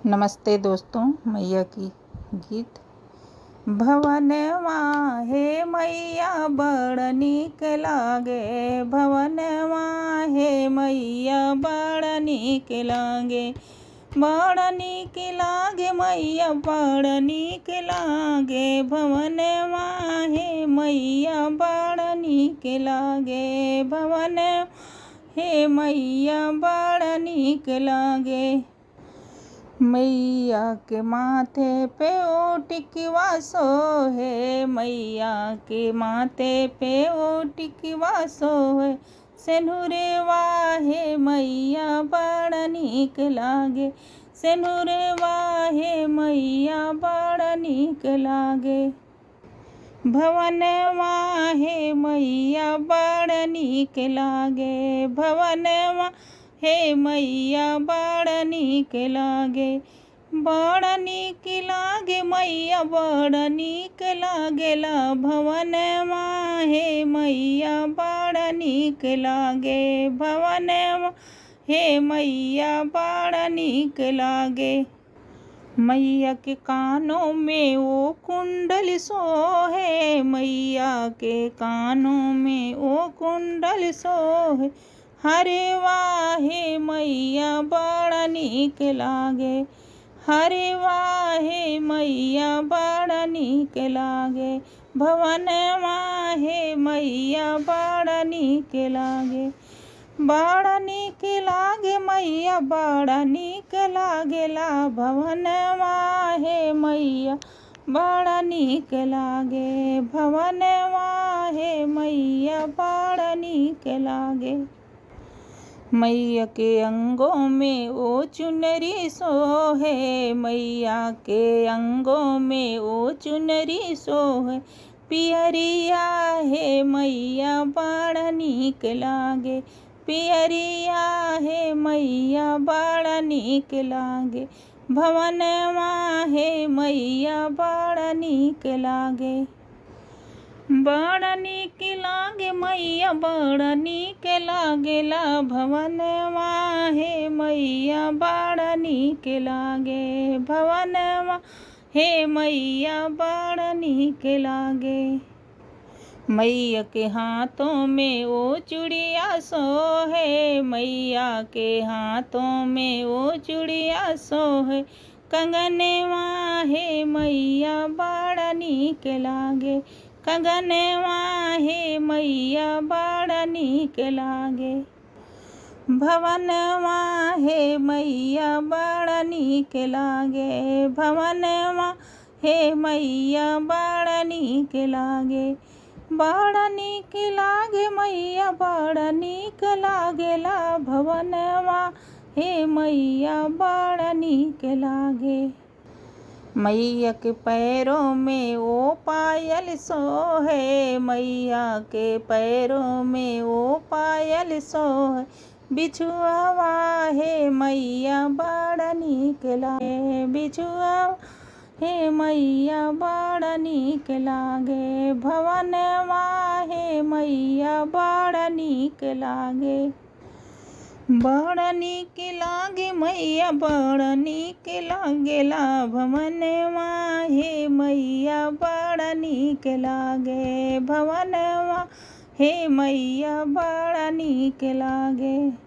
नमस्ते दोस्तों, मैया की गीत। भवनवा हे मैया बड़ नीक लागे, भवनवा हे मैया बड़ नीक लागे, बड़ नीक लागे मैया बड़ नीक लागे, भवनवा हे मैया बड़ नीक लागे, भवन हे मैया बड़ नीक लागे। मैया के माथे पे ओ टिकवा सोहे, मैया के माथे पे ओ टिकवा सोहे, सेनुरवा हे मैया बड़ नीक लागे, सेनुरवा हे मैया बड़ नीक लागे, भवनवा हे मैया बड़ नीक लागे, भवनवा हे मैया बड़ नीक लागे, बड़ नीक लागे मैया बड़ नीक लागेला, भवनवा हे मैया बड़ नीक लागे, भवनवा हे मैया बड़ नीक लागे। मैया के कानों में ओ कुंडल सोहे, मैया के कानों में ओ कुंडल सोहे, हरवा हे मैया बड़ नीक लागे, हरवा हे मैया बड़ नीक लागे, भवनवा हे मैया बड़ नीक लागे, बड़ नीक लागे मैया बड़ नीक लागेला, भवनवा हे मैया बड़ नीक लागे, भवनवा हे मैया बड़ नीक लागे। मैया के अंगों में ओ चुनरी सोहे, मैया के अंगों में ओ चुनरी सोहे, पियरिया हे मैया बड़ नीक लागे, पियरिया हे मैया बड़ नीक लागे, भवनवा हे मैया बड़ नीक लागे, बड़ नीक लागे मैया बड़ नीक लागेला, भवनवा हे मैया बड़ नीक लागे, भवनवा हे मैया बड़ नीक लागे। मैया के हाथों में ओ चूड़िया सोहे, मैया के हाथों में ओ चूड़िया सोहे, कंगनवा हे मैया बड़ नीक लागे, कंगनवा हे मैया बड़ नीक लागे, भवनवा हे मैया बड़ नीक लागे, भवनवा हे मैया बड़ नीक लागे, बड़ नीक लागे मैया बड़ नीक लागेला, भवनवा हे मैया बड़ नीक लागे। मैया के पैरों में ओ पायल सोहे, मैया के पैरों में ओ पायल सोहे, बिछुआवा हे मैया बड़ नीक लागे, बिछुआवा हे मैया बड़ नीक लागे, भवनवा हे मैया बड़ नीक लागे, बड़ नीक लागे मैया बड़ नीक लागेला, भवनवा हे मैया बड़ नीक लागे, भवनवा हे मैया बड़ नीक लागे।